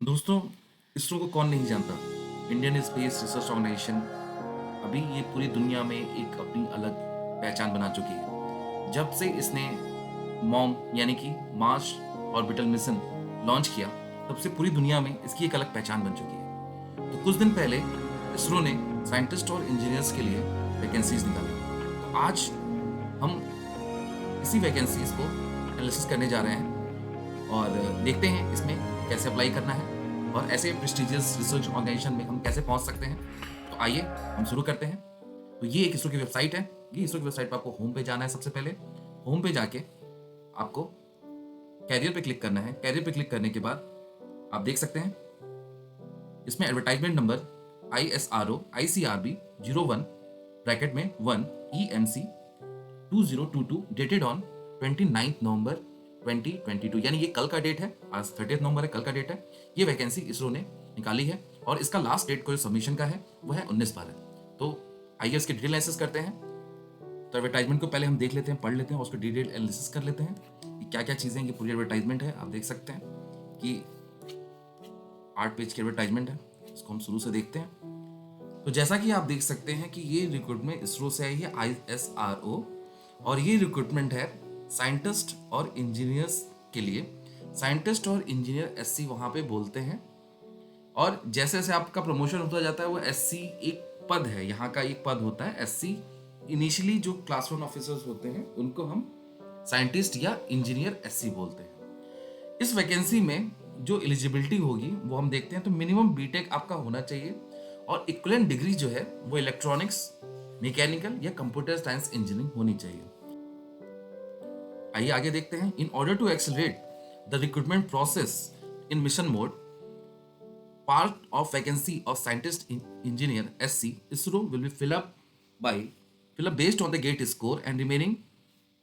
दोस्तों, इसरो को कौन नहीं जानता। इंडियन स्पेस रिसर्च ऑर्गेनाइजेशन अभी ये पूरी दुनिया में एक अपनी अलग पहचान बना चुकी है। जब से इसने मॉम यानी कि मार्स ऑर्बिटल मिशन लॉन्च किया, तब से पूरी दुनिया में इसकी एक अलग पहचान बन चुकी है। तो कुछ दिन पहले इसरो ने साइंटिस्ट और इंजीनियर्स के लिए वैकेंसीज निकाली। तो आज हम इसी वैकेंसीज को एनालिसिस करने जा रहे हैं और देखते हैं इसमें कैसे अप्लाई करना है और ऐसे प्रेस्टिजियस रिसर्च ऑर्गेनाइजेशन में हम कैसे पहुंच सकते हैं। तो आइए हम शुरू करते हैं। तो ये एक इसरो की वेबसाइट है। ये इसरो की वेबसाइट पर आपको होम पे जाना है। सबसे पहले होम पे जाके आपको कैरियर पे क्लिक करना है। कैरियर पे क्लिक करने के बाद आप देख सकते हैं इसमें advertisement number ISRO ICRB 01 bracket में 1 EMC 2022 डेटेड ऑन 29 नवंबर 2022, यानी ये कल का डेट है। आज 30 नवंबर है, कल का डेट है। ये वैकेंसी इसरो ने निकाली है और इसका लास्ट डेट को सबमिशन का है वो है 19/12। तो आइए इसके डिटेल एनालिसिस करते हैं। तो एडवर्टाइजमेंट को पहले हम देख लेते हैं, पढ़ लेते हैं और उसको डिटेल एनालिसिस कर लेते हैं कि क्या क्या चीज़ें। ये पूरी एडवर्टाइजमेंट है, आप देख सकते हैं कि 8 पेज की एडवर्टाइजमेंट है। इसको हम शुरू से देखते हैं। तो जैसा कि आप देख सकते हैं कि ये रिक्रूटमेंट इसरो से आई है, ISRO, और ये रिक्रूटमेंट है साइंटिस्ट और इंजीनियर्स के लिए। साइंटिस्ट और इंजीनियर SC वहाँ पे बोलते हैं, और जैसे जैसे आपका प्रमोशन होता जाता है वो SC एक पद है, यहाँ का एक पद होता है SC। इनिशियली जो क्लास 1 ऑफिसर्स होते हैं उनको हम साइंटिस्ट या इंजीनियर SC बोलते हैं। इस वैकेंसी में जो एलिजिबिलिटी होगी वो हम देखते हैं। तो मिनिमम बीटेक आपका होना चाहिए और इक्विवेलेंट डिग्री जो है वो इलेक्ट्रॉनिक्स, मैकेनिकल या कंप्यूटर साइंस इंजीनियरिंग होनी चाहिए। आइए आगे देखते हैं। In order to accelerate the recruitment process in mission mode, part of vacancy of scientist engineer SC, ISRO will be fill up based on the GATE score and remaining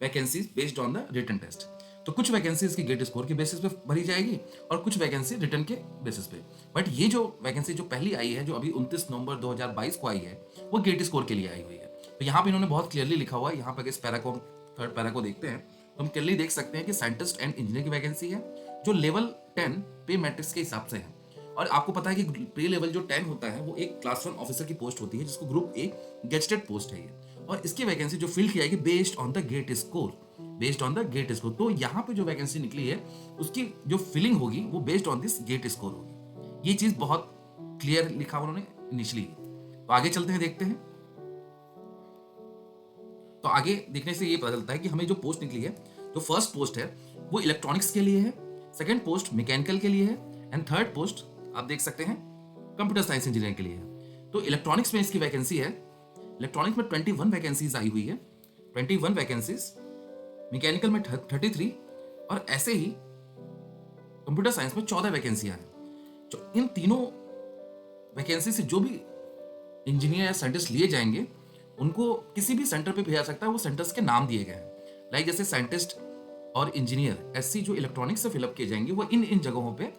vacancies based on the written test। तो कुछ vacancies की gate score के basis पे भरी जाएगी और कुछ vacancy return के बेसिस पे। बट ये जो वैकेंसी जो पहली आई है, जो अभी 29 नवंबर 2022 को आई है, वो गेट स्कोर के लिए आई हुई है। तो यहाँ पे इन्होंने बहुत क्लियरली लिखा हुआ है। यहाँ पर इस पैरा को, थर्ड पैरा को देखते हैं तो हम क्लियरली देख सकते हैं कि साइंटिस्ट एंड इंजीनियर की वैकेंसी है जो लेवल 10 पे मैट्रिक्स के हिसाब से है। और आपको पता है कि पे लेवल जो 10 होता है वो एक क्लास 1 ऑफिसर की पोस्ट होती है, जिसको ग्रुप ए गेस्टेड पोस्ट है ये। और इसकी वैकेंसी जो फिल की जाएगी based on the GATE score, based on the GATE score. तो यहाँ पे जो वैकेंसी निकली है उसकी जो फिलिंग होगी वो based on this GATE score होगी। ये चीज बहुत क्लियर लिखा उन्होंने इनिशियली। तो आगे चलते हैं, देखते हैं। तो आगे देखने से ये पता चलता है कि हमें जो पोस्ट निकली है, जो फर्स्ट पोस्ट है वो इलेक्ट्रॉनिक्स के लिए है, सेकंड पोस्ट मैकेनिकल के लिए है, एंड थर्ड पोस्ट आप देख सकते हैं कंप्यूटर साइंस इंजीनियरिंग के लिए है। तो इलेक्ट्रॉनिक्स में इसकी वैकेंसी है, इलेक्ट्रॉनिक्स में 21 वैकेंसीज आई हुई है, 21 वैकेंसीज, मैकेनिकल में 33, और ऐसे ही कंप्यूटर साइंस में 14 वैकेंसियां हैं। जो इन तीनों वैकेंसी से जो भी इंजीनियर या साइंटिस्ट लिए जाएंगे उनको किसी भी सेंटर पे भेजा सकता है। वो सेंटर्स के नाम दिए गए हैं, लाइक जैसे साइंटिस्ट और इंजीनियर SC जो इलेक्ट्रॉनिक्स से फिलअप किए जाएंगे वो इन इन जगहों पे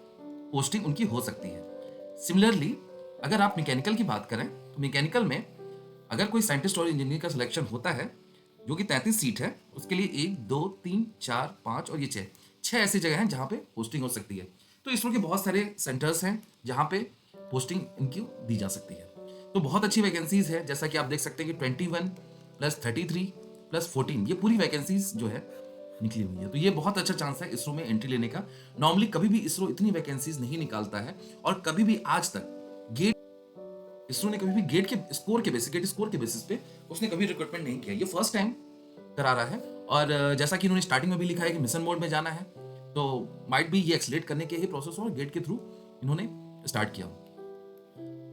पोस्टिंग उनकी हो सकती है। सिमिलरली अगर आप मैकेनिकल की बात करें तो मैकेनिकल में अगर कोई साइंटिस्ट और इंजीनियर का सिलेक्शन होता है जो कि 33 सीट है, उसके लिए 1 2 3 4 5 और ये 6 ऐसी जगह हैं जहाँ पे पोस्टिंग हो सकती है। तो इसरो के बहुत सारे सेंटर्स हैं जहाँ पे पोस्टिंग इनकी दी जा सकती है। तो बहुत अच्छी वैकेंसीज है, जैसा कि आप देख सकते हैं कि 21 + 33 + 14 ये पूरी वैकेंसीज जो है निकली हुई है। तो ये बहुत अच्छा चांस है इसरो में एंट्री लेने का। नॉर्मली कभी भी इसरो इतनी वैकेंसीज नहीं निकालता है, और कभी भी आज तक गेट इसरो ने कभी भी गेट स्कोर के बेसिस पे उसने कभी रिक्रूटमेंट नहीं किया। ये फर्स्ट टाइम करा रहा है। और जैसा कि इन्होंने स्टार्टिंग में भी लिखा है कि मिशन मोड में जाना है, तो माइट भी ये एक्सलेट करने के ही प्रोसेस और गेट के थ्रू इन्होंने स्टार्ट किया।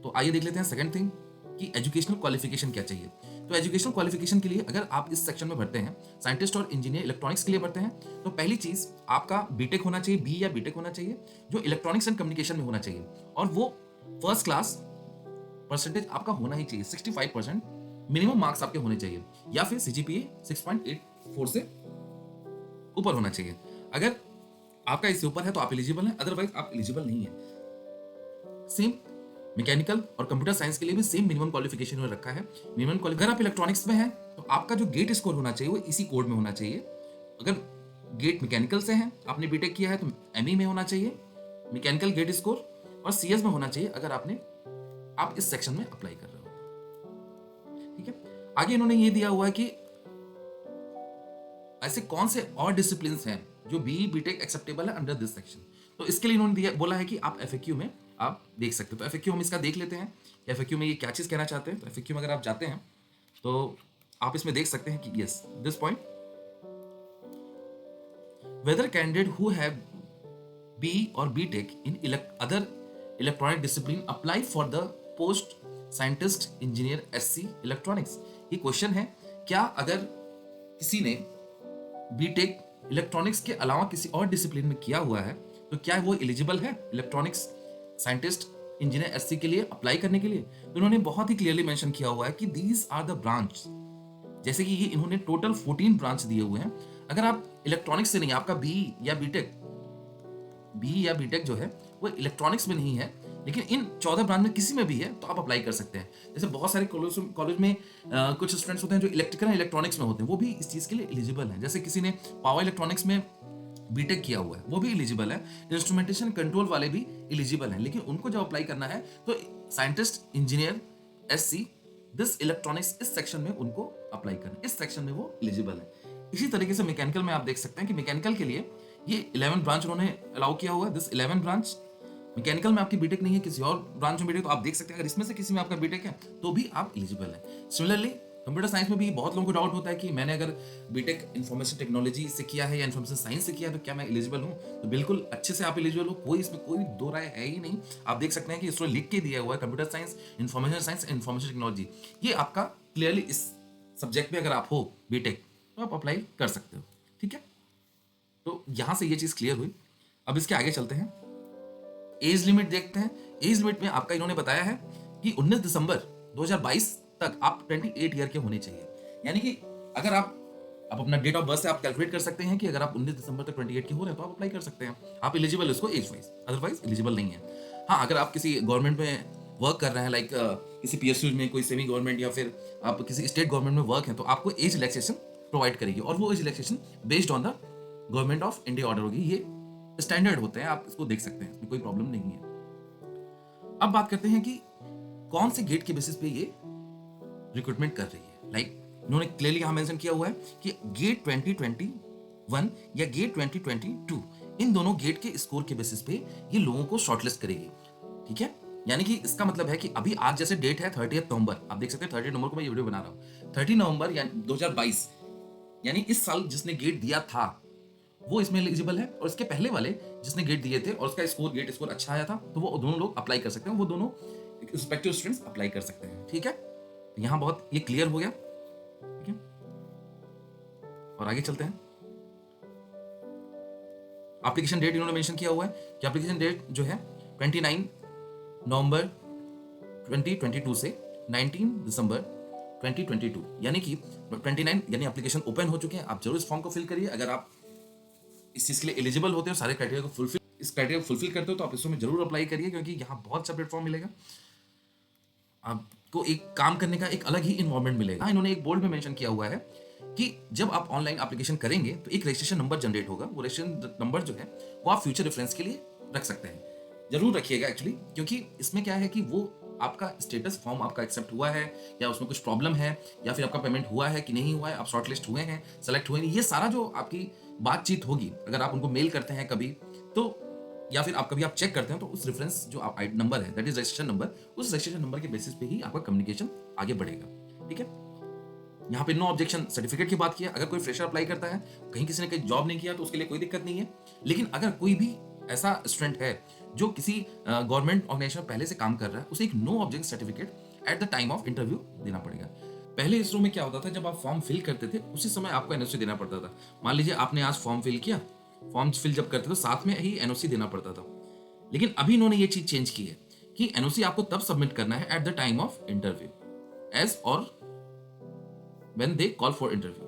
तो आइए देख लेते हैं सेकंड थिंग कि एजुकेशनल क्वालिफिकेशन क्या चाहिए। तो एजुकेशनल क्वालिफिकेशन के लिए अगर आप इस सेक्शन में भरते हैं, साइंटिस्ट और इंजीनियर इलेक्ट्रॉनिक्स के लिए भरते हैं, तो पहली चीज आपका बीटेक होना चाहिए, बी या बीटेक होना चाहिए, जो इलेक्ट्रॉनिक्स एंड कम्युनिकेशन में होना चाहिए, और वो फर्स्ट क्लास परसेंटेज आपका होना ही चाहिए। 65% मिनिमम मार्क्स आपके होने चाहिए, या फिर CGPA 6.84 से ऊपर होना चाहिए। अगर आपका इससे ऊपर है तो आप एलिजिबल हैं, अदरवाइज आप एलिजिबल नहीं है। सेम मैकेनिकल और कंप्यूटर साइंस के लिए भी सेम मिनिमम क्वालिफिकेशन में रखा है। अगर आप इलेक्ट्रॉनिक्स में हैं तो आपका जो गेट स्कोर होना चाहिए वो इसी कोड में होना चाहिए। अगर गेट मैकेनिकल से है, आपने बीटेक किया है, तो ME में होना चाहिए मैकेनिकल गेट स्कोर, और CS में होना चाहिए अगर आप इस सेक्शन में अप्लाई कर रहे हो। ठीक है, आगे इन्होंने ये दिया हुआ है कि ऐसे कौन से और डिसिप्लिन हैं जो BE BTech एक्सेप्टेबल है अंडर दिस सेक्शन। तो इसके लिए इन्होंने दिया बोला है कि आप FAQ में आप देख सकते हो। तो FAQ हम इसका देख लेते हैं, FAQ में ये क्या चीज़ कहना चाहते हैं। तो FAQ में अगर आप जाते हैं तो आप इसमें देख सकते हैं कि yes this point, whether candidate who have BE or BTech in other electronic discipline apply for the post scientist engineer SC electronics। ये क्वेश्चन है, क्या अगर किसी ने BTech इलेक्ट्रॉनिक्स के अलावा किसी और डिसिप्लिन में किया हुआ है तो क्या वो एलिजिबल है इलेक्ट्रॉनिक्स साइंटिस्ट इंजीनियर SC के लिए अप्लाई करने के लिए। तो उन्होंने बहुत ही क्लियरली मेंशन किया हुआ है कि दीज आर द ब्रांच, जैसे कि ये इन्होंने टोटल 14 ब्रांच दिए हुए हैं। अगर आप इलेक्ट्रॉनिक्स से नहीं, आपका BE या BTech जो है वो इलेक्ट्रॉनिक्स में नहीं है, लेकिन इन 14 ब्रांच में किसी में भी है तो आप अप्लाई कर सकते हैं। जैसे बहुत सारे कॉलेज में कुछ स्टूडेंट्स होते हैं जो इलेक्ट्रिकल या इलेक्ट्रॉनिक्स में होते हैं, वो भी इस चीज़ के लिए एलिजिबल हैं। जैसे किसी ने पावर इलेक्ट्रॉनिक्स में BTech किया हुआ है वो भी एलिजिबल है, इंस्ट्रूमेंटेशन कंट्रोल वाले भी एलिजिबल हैं, लेकिन उनको जब अप्लाई करना है तो scientist engineer SC this electronics इस सेक्शन में उनको अप्लाई करना, इस सेक्शन में वो एलिजिबल है। इसी तरीके से मैकेनिकल में आप देख सकते हैं कि मैकेनिकल के लिए ये 11 ब्रांच उन्होंने अलाउ किया हुआ है। दिस 11 ब्रांच मैकेनिकल में आपकी BTech नहीं है, किसी और ब्रांच में BTech, तो आप देख सकते हैं अगर इसमें से किसी में आपका BTech है तो भी आप एलिजिबल है। सिमिलरली कंप्यूटर साइंस में भी बहुत लोगों को डाउट होता है कि मैंने अगर BTech इंफॉर्मेशन टेक्नोलॉजी से किया है या इंफॉर्मेशन साइंस से किया है तो क्या मैं एलिजिबल हूँ। तो बिल्कुल अच्छे से आप एलिजिबल हो, कोई इसमें कोई दो राय है ही नहीं। आप देख सकते हैं कि इसमें लिख के दिया हुआ है computer science, information science, information technology, ये आपका क्लियरली इस सब्जेक्ट में अगर आप हो BTech तो आप अप्लाई कर सकते हो। ठीक है, तो यहाँ से ये चीज़ क्लियर हुई। अब इसके आगे चलते हैं, एज लिमिट देखते हैं। एज लिमिट में आपका इन्होंने बताया है कि 19 दिसंबर 2022 तक आप 28 ईयर के होने चाहिए। यानी कि अगर आप अपना डेट ऑफ बर्थ से आप कैलकुलेट कर सकते हैं कि अगर आप 19 दिसंबर तक 28 के हो रहे हैं तो आप अप्लाई कर सकते हैं, आप एलिजिबल है उसको एज वाइज, अदरवाइज एलिजिबल नहीं है। हाँ, अगर आप किसी गवर्नमेंट में वर्क कर रहे हैं, लाइक किसी PSU में, कोई सेमी गवर्नमेंट, या फिर आप किसी स्टेट गवर्नमेंट में वर्क है, तो आपको एज रिलैक्सेशन प्रोवाइड करेगी, और वो age relaxation based on the government of India order होगी। ये स्टैंडर्ड होते हैं, आप इसको देख सकते हैं, इसमें कोई प्रॉब्लम नहीं है। अब बात करते हैं कि कौन से गेट के बेसिस पे ये रिक्रूटमेंट कर रही है। लाइक इन्होंने क्लियरली यहां मेंशन किया हुआ है कि गेट 2021 या गेट 2022, इन दोनों गेट के स्कोर के बेसिस पे ये लोगों को शॉर्टलिस्ट करेगी। ठीक है, यानी कि इसका मतलब है कि अभी आज जैसे डेट है 30 नवंबर, आप देख सकते हैं 30 नवंबर को मैं ये वीडियो बना रहा हूँ, 30 नवंबर यानी 2022, यानी इस साल जिसने गेट दिया था वो इसमें एलिजिबल है, और इसके पहले वाले जिसने गेट दिए थे और उसका स्कोर गेट स्कोर अच्छा आया था तो वो दोनों लोग अप्लाई कर सकते हैं, वो दोनों रिस्पेक्टिव स्टूडेंट्स अप्लाई कर सकते हैं। ठीक है, तो यहाँ बहुत ये क्लियर हो गया। ठीक है, और आगे चलते हैं। एप्लीकेशन डेट इन्होंने मेंशन किया हुआ है कि एप्लीकेशन डेट जो है 29 नवंबर 2022 से 19 दिसंबर 2022, यानी कि 29 यानी एप्लीकेशन ओपन हो चुके हैं। आप जरूर इस फॉर्म को फिल करिए। अगर आप इस चीज़ के लिए एलिजिबल होते हो, सारे क्राइटेरिया को इस क्राइटेरिया को फुलफिल करते हो, तो आप इसमें जरूर अप्लाई करिए, क्योंकि यहाँ बहुत अच्छा प्लेटफॉर्म मिलेगा, आपको एक काम करने का एक अलग ही इन्वायरमेंट मिलेगा। इन्होंने एक बोल्ड में मेंशन किया हुआ है कि जब आप ऑनलाइन एप्लीकेशन करेंगे तो एक रजिस्ट्रेशन नंबर जनरेट होगा। वो रजिस्ट्रेशन नंबर जो है वो आप फ्यूचर रेफरेंस के लिए रख सकते हैं, जरूर रखिएगा एक्चुअली, क्योंकि इसमें क्या है कि वो आपका स्टेटस फॉर्म आपका एक्सेप्ट हुआ है या उसमें कुछ प्रॉब्लम है, या फिर आपका पेमेंट हुआ है कि नहीं हुआ है, आप शॉर्टलिस्ट हुए हैं, सेलेक्ट हुए हैं, ये सारा जो आपकी बातचीत होगी, अगर आप उनको मेल करते हैं कभी तो, या फिर आप कभी आप चेक करते हैं, तो उस रेफरेंस जो आप नंबर है, दैट इज रजिस्ट्रेशन नंबर, उस रजिस्ट्रेशन नंबर के बेसिस पे ही आपका कम्युनिकेशन आगे बढ़ेगा। ठीक है, यहाँ पे नो ऑब्जेक्शन सर्टिफिकेट की बात किया। अगर कोई फ्रेशर अप्लाई करता है, कहीं किसी ने कहीं जॉब नहीं किया, तो उसके लिए कोई दिक्कत नहीं है। लेकिन अगर कोई भी ऐसा स्टूडेंट है जो किसी गवर्नमेंट ऑर्गेनाइजेशन में पहले से काम कर रहा है, उसे एक no objection certificate at the time of interview देना पड़ेगा। पहले इसरो में क्या होता था, जब आप फॉर्म फिल करते थे उसी समय आपको NOC देना पड़ता था। मान लीजिए आपने आज फॉर्म फिल किया, फॉर्म फिल जब करते तो साथ में ही NOC देना पड़ता था। लेकिन अभी इन्होंने ये चीज चेंज की है कि NOC आपको तब सबमिट करना है at the time of interview, as और when they call for interview.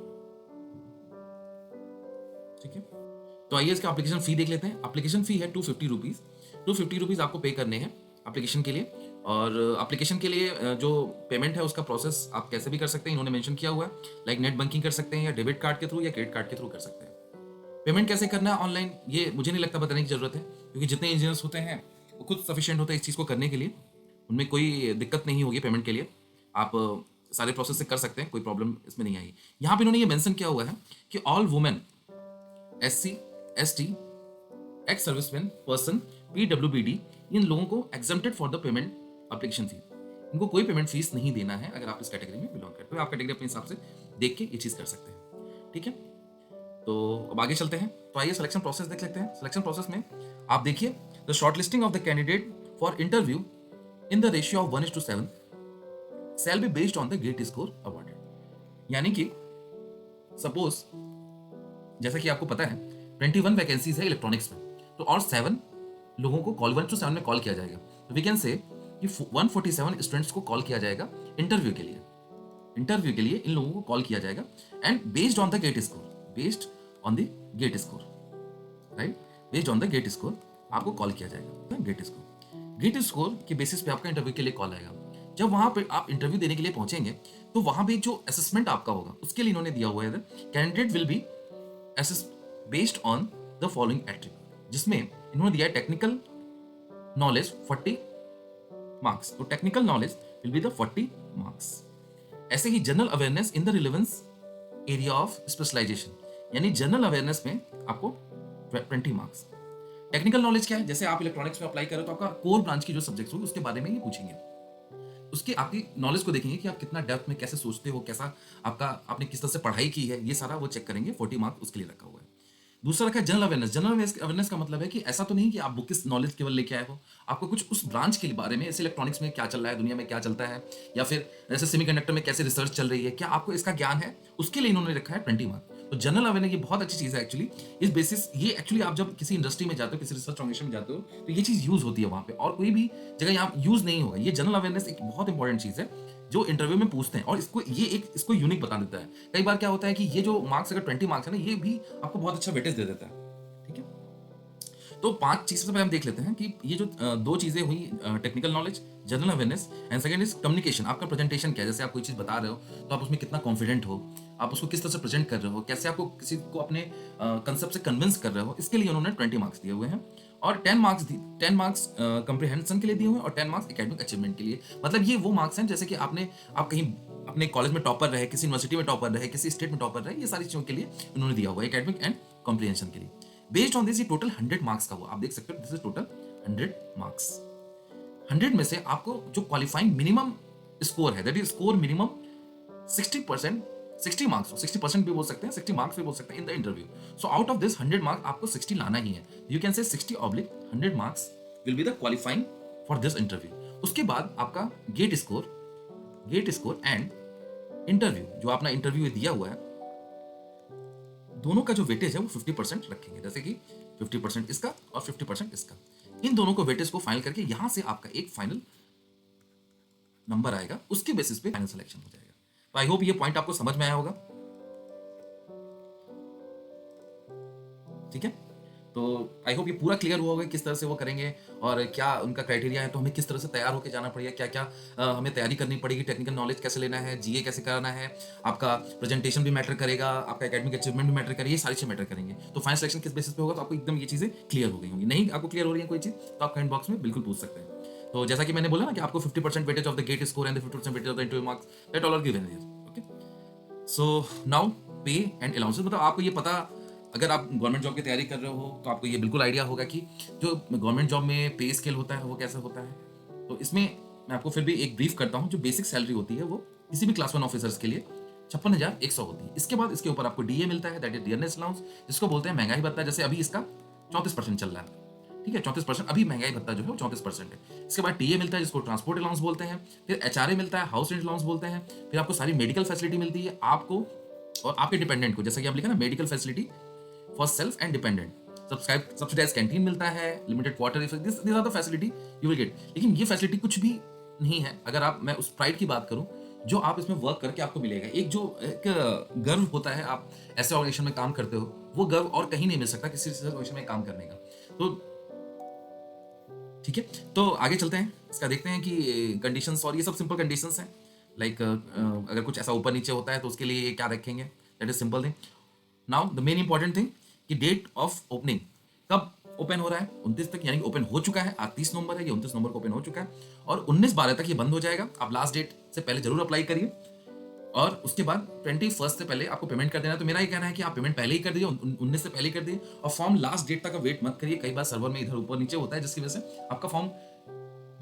ठीक है, तो आइए इसका एप्लीकेशन फी देख लेते हैं। एप्लीकेशन फी है 250 रुपीज। 250 रुपीज आपको पे करने हैं एप्लीकेशन के लिए। और एप्लीकेशन के लिए जो पेमेंट है उसका प्रोसेस आप कैसे भी कर सकते हैं, इन्होंने मेंशन किया हुआ है। लाइक नेट बैंकिंग कर सकते हैं, या डेबिट कार्ड के थ्रू, या क्रेडिट कार्ड के थ्रू कर सकते हैं। पेमेंट कैसे करना है ऑनलाइन, ये मुझे नहीं लगता बताने की जरूरत है, क्योंकि जितने इंजीनियर्स होते हैं वो खुद सफिशिएंट होते हैं इस चीज़ को करने के लिए, उनमें कोई दिक्कत नहीं होगी पेमेंट के लिए, आप सारे प्रोसेस से कर सकते हैं, कोई प्रॉब्लम इसमें नहीं आएगी। यहाँ पे इन्होंने ये मेंशन किया हुआ है कि all women, SC, ST, ex serviceman person, PWBD, इन लोगों को exempted for the payment application fee. इनको कोई पेमेंट फीस नहीं देना है अगर आप इस कैटेगरी में बिलोंग करते हो। आप कैटेगरी अपने हिसाब से देख के ये चीज़ कर सकते हैं, ठीक है। तो अब आगे चलते हैं, तो आइए सिलेक्शन प्रोसेस देख लेते हैं। सिलेक्शन प्रोसेस में आप देखिए, the shortlisting of the candidate for interview in the ratio of 1:7 shall be based on the GATE score awarded. यानी कि सपोज, जैसा कि आपको पता है 21 वैकेंसीज है इलेक्ट्रॉनिक्स में, तो और 7 लोगों को कॉल 1:7 में कॉल किया जाएगा। तो वी कैन से कि 147 स्टूडेंट्स को कॉल किया जाएगा इंटरव्यू के लिए। इंटरव्यू के लिए इन लोगों को कॉल किया जाएगा and based on the GATE score, based on the GATE score, right, based on the GATE score आपको कॉल किया जाएगा। गेट स्कोर के बेसिस पे आपका इंटरव्यू के लिए कॉल आएगा। जब वहां पे आप इंटरव्यू देने के लिए पहुंचेंगे तो वहां पे जो असेसमेंट आपका होगा उसके लिए इन्होंने दिया हुआ है, candidate will be assess based on the following attribute, जिसमें इन्होंने दिया है टेक्निकल नॉलेज 40 मार्क्स। तो technical knowledge will be the 40 marks. ऐसे ही general awareness in the relevance area of specialisation, यानी जनरल अवेयरनेस में आपको 20 मार्क्स। टेक्निकल नॉलेज क्या है, जैसे आप इलेक्ट्रॉनिक्स में अप्लाई करो तो आपका कोर ब्रांच की जो सब्जेक्ट्स होगी उसके बारे में ये पूछेंगे। उसके आपकी नॉलेज को देखेंगे कि आप कितना डेप्थ में कैसे सोचते हो, कैसा आपका, आपने किस तरह से पढ़ाई की है, ये सारा वो चेक करेंगे। 40 मार्क्स उसके लिए रखा हुआ है। दूसरा रखा है जनरल अवेयरनेस। जनरल अवेयरनेस का मतलब है कि ऐसा तो नहीं कि आप बुक की नॉलेज केवल लेके आए हो, आपको कुछ उस ब्रांच के बारे में, जैसे इलेक्ट्रॉनिक्स में क्या चल रहा है, दुनिया में क्या चलता है, या फिर जैसे सेमीकंडक्टर में कैसे रिसर्च चल रही है, क्या आपको इसका ज्ञान है, उसके लिए इन्होंने रखा है 20 मार्क्स। तो जनरल अवेयरनेस ये बहुत अच्छी चीज़ है एक्चुअली। इस बेसिस ये एक्चुअली आप जब किसी इंडस्ट्री में जाते हो, किसी रिसर्च ऑर्गेनाइजेशन में जाते हो, तो ये चीज़ यूज़ होती है वहाँ पे, और कोई भी जगह यहाँ यूज़ नहीं होगा। ये जनरल अवेयरनेस एक बहुत इंपॉर्टेंट चीज़ है जो इंटरव्यू में पूछते हैं, और इसको यूनिक बता देता है। कई बार क्या होता है कि ये जो मार्क्स, अगर 20 मार्क्स है ना, ये भी आपको बहुत अच्छा वेटेज दे देता है, ठीक है। तो 5 चीज़ से पहले हम देख लेते हैं कि ये जो 2 चीज़ें हुई, technical knowledge, general awareness, and second is communication. आपका प्रेजेंटेशन क्या है, जैसे आप कोई चीज़ बता रहे हो तो आप उसमें कितना कॉन्फिडेंट हो, आप उसको किस तरह से प्रेजेंट कर रहे हो, कैसे आपको किसी को अपने कंसेप्ट से कन्विंस कर रहे हो, इसके लिए उन्होंने 20 मार्क्स दिए हुए हैं। और 10 मार्क्स कंप्रीहेंशन के लिए दिए हुए हैं, और 10 मार्क्स एकेडमिक अचीवमेंट के लिए। मतलब ये वो मार्क्स हैं जैसे कि आप कहीं अपने कॉलेज में टॉपर रहे, किसी यूनिवर्सिटी में टॉपर रहे, किसी स्टेट में टॉपर रहे, ये सारी चीज़ों के लिए उन्होंने दिया हुआ है, एकेडमिक एंड कॉम्प्रीहेंशन के लिए। बेस्ड ऑन दिस ये टोटल 100 मार्क्स का हुआ। आप देख सकते हो दिस इज टोटल 100 मार्क्स। 100 में से आपको जो क्वालिफाइंग मिनिमम स्कोर है, that is score minimum 60%, 60 marks, 60% भी बोल सकते हैं, 60 मार्क्स भी बोल सकते हैं in the interview. So out of this 100 marks आपको 60 लाना ही है। You can say 60/100 marks will be the qualifying for this interview. उसके बाद आपका गेट स्कोर एंड इंटरव्यू, जो आपने इंटरव्यू दिया हुआ है, दोनों का जो वेटेज है वो 50% रखेंगे। जैसे कि 50% इसका और 50% इसका, इन दोनों को वेटेज को फाइनल करके यहां से आपका एक फाइनल नंबर आएगा, उसके बेसिस पे फाइनल सिलेक्शन हो जाएगा। तो आई होप ये पॉइंट आपको समझ में आया होगा, ठीक है। तो आई होप ये पूरा क्लियर हुआ होगा किस तरह से वो करेंगे और क्या उनका क्राइटेरिया है, तो हमें किस तरह से तैयार होकर जाना पड़ेगा, क्या क्या हमें तैयारी करनी पड़ेगी, टेक्निकल नॉलेज कैसे लेना है, जीए कैसे कराना है, आपका प्रेजेंटेशन भी मैटर करेगा, आपका एकेडमिक अचीवमेंट भी मैटर करेगा, ये सारी चीज़ मैटर करेंगे। तो फाइनल सिलेक्शन किस बेसिस पे होगा, तो आपको एकदम ये चीज़ें क्लियर हो गई होंगी। नहीं आपको क्लियर हो रही है कोई चीज़, तो आप कमेंट बॉक्स में बिल्कुल पूछ सकते हैं। तो जैसा कि मैंने बोला ना कि आपको 50% weightage of the GATE score and 50% weightage of the interview marks, that all are given here, okay. So now pay and allowances, मतलब आपको ये पता, अगर आप गवर्नमेंट जॉब की तैयारी कर रहे हो तो आपको ये बिल्कुल आइडिया होगा कि जो गवर्नमेंट जॉब में पे स्केल होता है वो कैसे होता है। तो इसमें मैं आपको फिर भी एक ब्रीफ करता हूँ। जो बेसिक सैलरी होती है वो किसी भी क्लास 1 ऑफिसर्स के लिए 56,100 होती है। इसके बाद इसके ऊपर आपको डीए मिलता है, दैट इज डियरनेस अलाउंस, जिसको बोलते हैं महंगाई भत्ता। जैसे अभी इसका 34% चल रहा है, ठीक है, 34% अभी महंगाई भत्ता जो है वो 34% है। इसके बाद टीए मिलता है जिसको ट्रांसपोर्ट अलाउंस बोलते हैं, फिर एचआरए मिलता है, हाउस रेंट अलाउंस बोलते हैं, फिर आपको सारी मेडिकल फैसिलिटी मिलती है आपको और आपके डिपेंडेंट को। जैसा कि आप लिखा ना, medical facility for self and dependent, subsidize canteen मिलता है, limited quarter, this are the facility you will get. लेकिन ये फैसिलिटी कुछ भी नहीं है अगर आप, मैं उस प्राइड की बात करूं जो आप इसमें वर्क करके आपको मिलेगा। एक जो एक गर्व होता है, आप ऐसे ऑर्गेनाइजेशन में काम करते हो, वो गर्व और कहीं नहीं मिल सकता किसी ऑर्गेनाइजेशन में काम करने का। तो ठीक है, तो आगे चलते हैं, इसका देखते हैं कि कंडीशंस, और ये सब सिंपल कंडीशंस हैं। लाइक अगर कुछ ऐसा ऊपर नीचे होता है तो उसके लिए क्या रखेंगे, that is simple thing. Now the main important thing कि डेट ऑफ ओपनिंग, कब ओपन हो रहा है 29 तक, यानी कि ओपन हो चुका है। आज 30 नवंबर है, ये 29 नवंबर को ओपन हो चुका है और 19/12 तक ये बंद हो जाएगा। आप लास्ट डेट से पहले जरूर अप्लाई करिए और उसके बाद 21 से पहले आपको पेमेंट कर देना है। तो मेरा ये कहना है कि आप पेमेंट पहले ही कर दीजिए, 19 से पहले ही कर दीजिए और फॉर्म लास्ट डेट तक का वेट मत करिए। कई बार सर्वर में इधर ऊपर नीचे होता है जिसकी वजह से आपका फॉर्म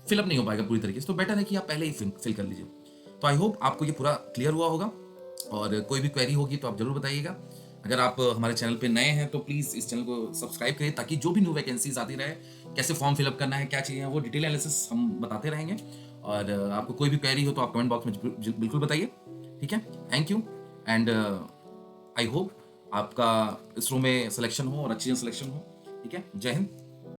फिलअप नहीं हो पाएगा पूरी तरीके से। तो बेटर है कि आप पहले ही फिल कर लीजिए। तो आई होप आपको ये पूरा क्लियर हुआ होगा और कोई भी क्वेरी होगी तो आप जरूर बताइएगा। अगर आप हमारे चैनल पे नए हैं तो प्लीज़ इस चैनल को सब्सक्राइब करिए ताकि जो भी न्यू वैकेंसीज आती रहे, कैसे फॉर्म फिलअप करना है, क्या चाहिए, वो डिटेल एनालिसिस हम बताते रहेंगे। और आपको कोई भी क्वेरी हो तो आप कमेंट बॉक्स में बिल्कुल बताइए। ठीक है, thank you and I hope आपका इसरो में सिलेक्शन हो और अच्छी सिलेक्शन हो। ठीक है, जय हिंद।